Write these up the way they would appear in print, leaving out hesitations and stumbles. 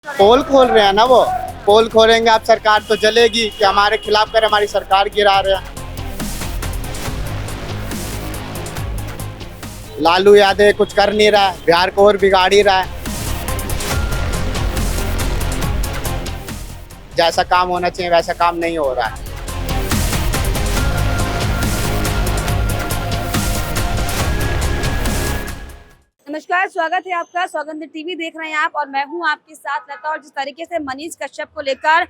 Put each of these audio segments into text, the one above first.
पोल खोल रहे हैं ना वो। पोल खोलेंगे आप सरकार तो जलेगी कि हमारे खिलाफ कर हमारी सरकार गिरा रहे हैं। लालू यादव कुछ कर नहीं रहा है, बिहार को और बिगाड़ ही रहा है। जैसा काम होना चाहिए वैसा काम नहीं हो रहा है। नमस्कार, स्वागत है आपका। सौगंध टीवी देख रहे हैं आप और मैं हूं आपके साथ लता। और जिस तरीके से मनीष कश्यप को लेकर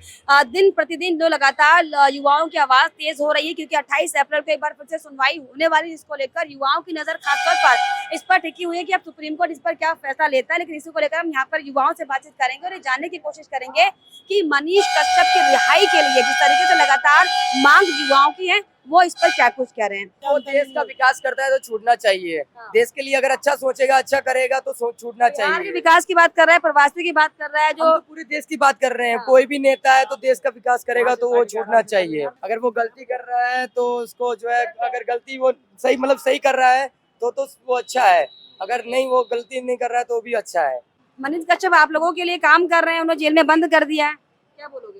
दिन प्रतिदिन जो लगातार युवाओं की आवाज तेज हो रही है, क्योंकि 28 अप्रैल को एक बार फिर से सुनवाई होने वाली, जिसको लेकर युवाओं की नजर खासतौर पर इस पर टिकी हुई है कि अब सुप्रीम कोर्ट इस पर क्या फैसला लेता है। लेकिन इसी को लेकर हम यहाँ पर युवाओं से बातचीत करेंगे और ये जानने की कोशिश करेंगे कि मनीष कश्यप की रिहाई के लिए जिस तरीके से लगातार मांग युवाओं की है, वो इस पर क्या कुछ कह रहे हैं। वो देश का विकास करता है तो छूटना चाहिए। देश के लिए अगर अच्छा सोचेगा, अच्छा करेगा तो छूटना बिहार के चाहिए। विकास की बात कर रहा है, प्रवासी की बात कर रहा है, हम जो तो पूरे देश की बात कर रहे हैं। कोई भी नेता है तो देश का विकास करेगा तो वो छूटना चाहिए। अगर वो गलती कर रहा है तो उसको जो है, अगर गलती वो सही सही कर रहा है तो वो अच्छा है। अगर नहीं, वो गलती नहीं कर रहा है तो भी अच्छा है। मनीष कश्यप आप लोगों के लिए काम कर रहे हैं, उन्हें जेल में बंद कर दिया है, क्या बोलोगे?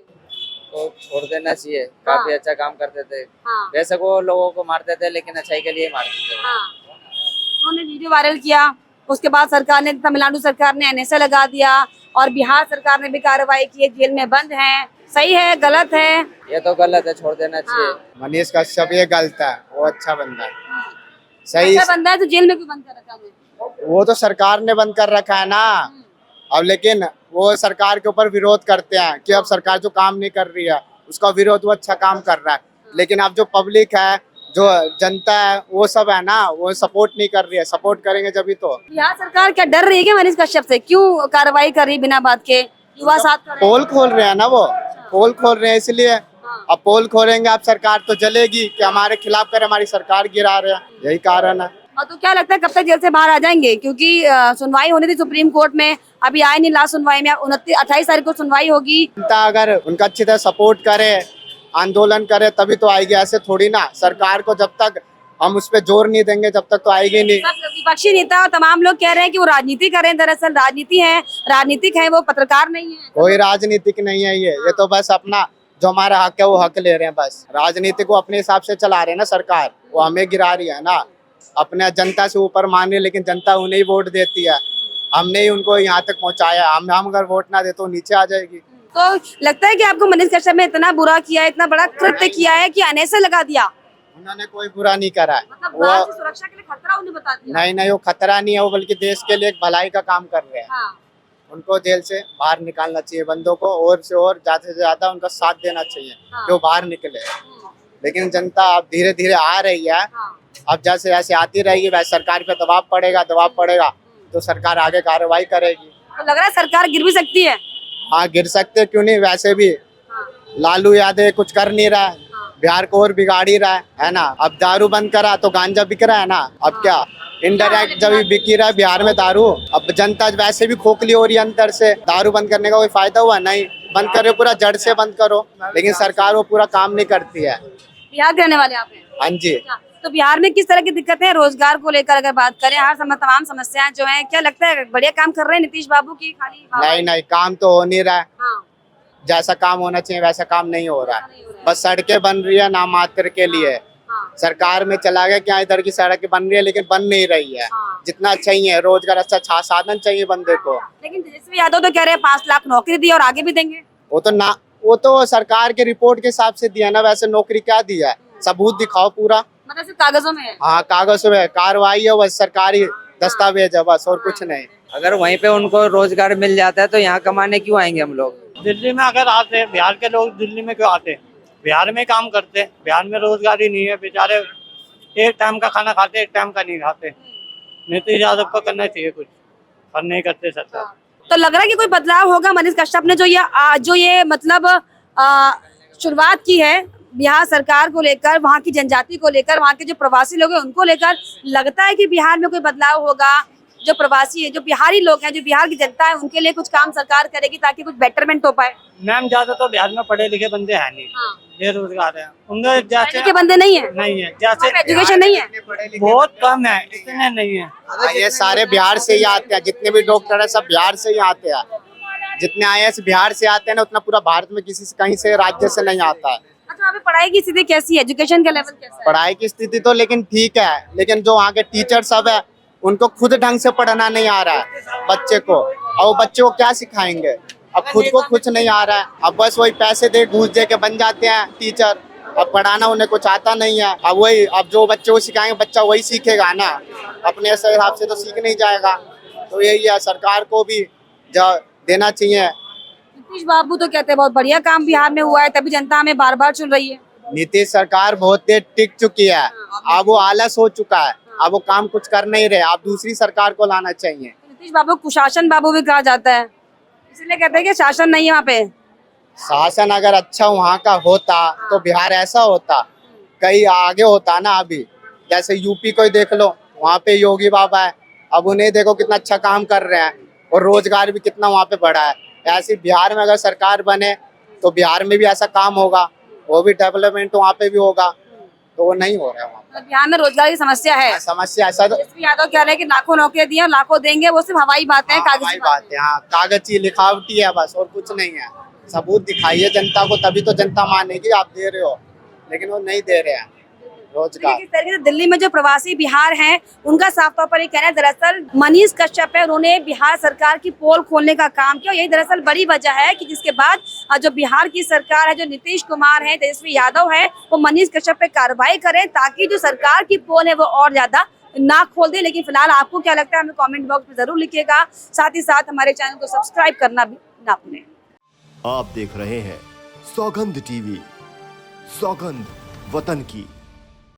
तो छोड़ देना चाहिए। काफी अच्छा काम करते थे। हाँ। वैसे वो लोगों को मारते थे लेकिन अच्छाई के लिए ही मारते थे। हाँ। उन्होंने वीडियो वायरल किया, उसके बाद सरकार ने, तमिलनाडु सरकार ने एनएसए लगा दिया और बिहार सरकार ने भी कार्रवाई की है, जेल में बंद है। सही है, गलत है? ये तो गलत है, छोड़ देना चाहिए। मनीष कश्यप ये गलत है, वो अच्छा बंदा है। सही अच्छा बंदा है तो जेल में क्यों बंद कर रखा है? वो तो सरकार ने बंद कर रखा है ना। अब लेकिन वो सरकार के ऊपर विरोध करते हैं कि अब सरकार जो काम नहीं कर रही है उसका विरोध वो अच्छा काम कर रहा है। लेकिन अब जो पब्लिक है, जो जनता है, वो सब है ना, वो सपोर्ट नहीं कर रही है। सपोर्ट करेंगे जब तो। बिहार सरकार क्या डर रही है क्या मनीष कश्यप से? क्यों कार्रवाई कर रही है बिना बात के? युवा साथ कर रहे हैं। पोल खोल रहे हैं ना वो। पोल खोल रहे हैं इसलिए। अब पोल खोलेंगे आप सरकार तो जलेगी कि हमारे खिलाफ कर हमारी सरकार गिरा रहे हैं। यही कारण है। और तो क्या लगता है कब तक जेल से बाहर आ जाएंगे? क्योंकि सुनवाई होनी थी सुप्रीम कोर्ट में, अभी आए नहीं। लास्ट सुनवाई में 28 तारीख को सुनवाई होगी। जनता अगर उनका अच्छी तरह सपोर्ट करे, आंदोलन करे, तभी तो आएगी। ऐसे थोड़ी ना। सरकार को जब तक हम उस पर जोर नहीं देंगे तब तक तो आएगी नहीं। सब विपक्षी नेता और तमाम लोग कह रहे हैं कि वो राजनीति कर रहे हैं। दरअसल राजनीति है, राजनीतिक है, वो पत्रकार नहीं है। कोई राजनीतिक नहीं है ये तो बस अपना जो हमारा हक है वो हक ले रहे हैं बस। राजनीति को अपने हिसाब से चला रहे हैं ना सरकार, वो हमें गिरा रही है ना। अपने जनता से ऊपर मान रही है, लेकिन जनता उन्हें ही वोट देती है। हमने ही उनको यहाँ तक पहुँचाया। हम अगर वोट ना दे तो नीचे आ जाएगी। तो लगता है कि आपको मनीष कश्यप ने इतना बुरा किया है, इतना बड़ा कृत्य किया है कि एनएसए लगा दिया? उन्होंने कोई बुरा नहीं करा है। मतलब बाहर से सुरक्षा के लिए खतरा उन्हें बता दिया? नहीं, वो खतरा नहीं है, वो बल्कि देश के लिए एक भलाई का काम कर रहे हैं। हाँ। उनको जेल से बाहर निकालना चाहिए बंदों को, और से और ज्यादा से ज्यादा उनका साथ देना चाहिए। हाँ। जो बाहर निकले। लेकिन जनता अब धीरे धीरे आ रही है। हाँ। अब जैसे जैसे आती रहेगी वैसे सरकार पे दबाव पड़ेगा तो सरकार आगे कार्रवाई करेगी। तो लग रहा है सरकार गिर भी सकती है। हाँ, गिर सकते, क्यों नहीं। वैसे भी हाँ। लालू यादव कुछ कर नहीं रहा है, बिहार को और बिगाड़ ही रहा है ना। अब दारू बंद करा तो गांजा बिक रहा है ना। अब क्या इनडायरेक्ट जब बिक ही रहा है बिहार में दारू। अब जनता वैसे भी खोखली हो रही है अंदर से। दारू बंद करने का कोई फायदा हुआ नहीं। बंद करो, पूरा जड़ से बंद करो, लेकिन सरकार वो पूरा काम नहीं करती है। बिहार के रहने वाले आप हैं? हाँ जी। तो बिहार में किस तरह की दिक्कतें हैं रोजगार को लेकर अगर बात करें? हर समय तमाम समस्याएं जो हैं, क्या लगता है बढ़िया काम कर रहे हैं नीतीश बाबू की? खाली नहीं, काम तो हो नहीं रहा है। हाँ। जैसा काम होना चाहिए वैसा काम नहीं हो रहा नहीं है। हो रहा है। बस सड़कें बन रही है नाम मात्र के लिए। हाँ। सरकार में चला गया क्या, इधर की सड़क बन रही है लेकिन बन नहीं रही है। हाँ। जितना चाहिए रोजगार, अच्छा साधन चाहिए बंदे को। लेकिन तेजस्वी यादव तो कह रहे हैं 5 लाख नौकरी दी और आगे भी देंगे। वो तो सरकार के रिपोर्ट के हिसाब से दिया ना। वैसे नौकरी क्या दिया है? सबूत दिखाओ पूरा। मतलब सिर्फ कागजों में है? हाँ, कागज में कार्रवाई है, बस सरकारी दस्तावेज है बस, और कुछ नहीं। अगर वहीं पे उनको रोजगार मिल जाता है तो यहाँ कमाने क्यों आएंगे हम लोग? दिल्ली में अगर आते हैं, बिहार के लोग दिल्ली में क्यों आते हैं? बिहार में काम करते हैं। बिहार में रोजगार ही नहीं है। बेचारे एक टाइम का खाना खाते, एक टाइम का नहीं खाते। नीतीश यादव को करना चाहिए कुछ, पर नहीं करते सरकार। तो लग रहा है कि कोई बदलाव होगा? मनीष कश्यप ने जो ये मतलब शुरुआत की है बिहार सरकार को लेकर, वहाँ की जनजाति को लेकर, वहाँ के जो प्रवासी लोग हैं उनको लेकर, लगता है कि बिहार में कोई बदलाव होगा? जो प्रवासी है, जो बिहारी लोग हैं, जो बिहार की जनता है, उनके लिए कुछ काम सरकार करेगी ताकि कुछ बेटरमेंट हो पाए? मैम ज्यादा तो बिहार में पढ़े लिखे बंदे हैं नहीं। हाँ। बेरोजगार है। उनके जैसे के बंदे नहीं है? नहीं है। जैसे एजुकेशन नहीं है? बहुत कम है, इतने नहीं है। ये सारे बिहार से ही आते हैं। जितने भी डॉक्टर है सब बिहार से ही आते हैं। जितने IAS बिहार से आते हैं ना, उतना पूरा भारत में किसी से कहीं से राज्य से नहीं आता है। अच्छा, वहाँ पे पढ़ाई की स्थिति कैसी है, एजुकेशन का लेवल कैसा है? पढ़ाई की स्थिति तो लेकिन ठीक है, लेकिन जो वहाँ के टीचर सब है उनको खुद ढंग से पढ़ाना नहीं आ रहा है बच्चे को, और वो बच्चे को क्या सिखाएंगे? अब खुद को कुछ नहीं आ रहा है, अब बस वही पैसे दे घूस दे के बन जाते हैं टीचर। अब पढ़ाना उन्हें कुछ आता नहीं है। अब वही, अब जो बच्चे को सिखाएंगे बच्चा वही सीखेगा ना, अपने हिसाब से तो सीख नहीं जाएगा। तो यही है, सरकार को भी देना चाहिए। नीतीश बाबू तो कहते हैं बहुत बढ़िया काम बिहार में हुआ है, तभी जनता हमें बार बार चुन रही है। नीतीश सरकार बहुत देर टिक चुकी है, अब वो आलस हो चुका है, अब वो काम कुछ कर नहीं रहे, अब दूसरी सरकार को लाना चाहिए। नीतीश बाबू कुशासन बाबू भी कहा जाता है, इसलिए कहते हैं कि शासन नहीं है वहाँ पे। शासन अगर अच्छा वहाँ का होता तो बिहार ऐसा होता, कहीं आगे होता ना। अभी जैसे यूपी को ही देख लो, वहाँ पे योगी बाबा है, अब उन्हें देखो कितना अच्छा काम कर रहे हैं और रोजगार भी कितना वहाँ पे बढ़ा है। ऐसे बिहार में अगर सरकार बने तो बिहार में भी ऐसा काम होगा, वो भी डेवलपमेंट वहाँ पे भी होगा, तो वो नहीं हो रहा है वहाँ मतलब बिहार में रोजगार की समस्या है। समस्या ऐसा तो तेजस्वी यादव कह रहे हैं कि लाखों नौकरियां दिए, लाखों देंगे, वो सिर्फ हवाई बातें हैं, कागजी हमारी बात है। हाँ, कागजी लिखावटी है बस, और कुछ नहीं है। सबूत दिखाइए जनता को, तभी तो जनता मानेगी आप दे रहे हो, लेकिन वो नहीं दे रहे हैं रोजगार। इस तरीके से दिल्ली में जो प्रवासी बिहार हैं, उनका साफ तौर पर ये कहना है, दरअसल मनीष कश्यप है, उन्होंने बिहार सरकार की पोल खोलने का काम किया। यही दरअसल बड़ी वजह है कि जिसके बाद जो बिहार की सरकार है, जो नीतीश कुमार है, तेजस्वी यादव है, वो मनीष कश्यप पे कार्रवाई करें ताकि जो सरकार की पोल है वो और ज्यादा ना खोल दे। लेकिन फिलहाल आपको क्या लगता है, हमें कमेंट बॉक्स में जरूर लिखिएगा। साथ ही साथ हमारे चैनल को सब्सक्राइब करना भी ना भूलें। आप देख रहे हैं सौगंध टीवी, सौगंध वतन की।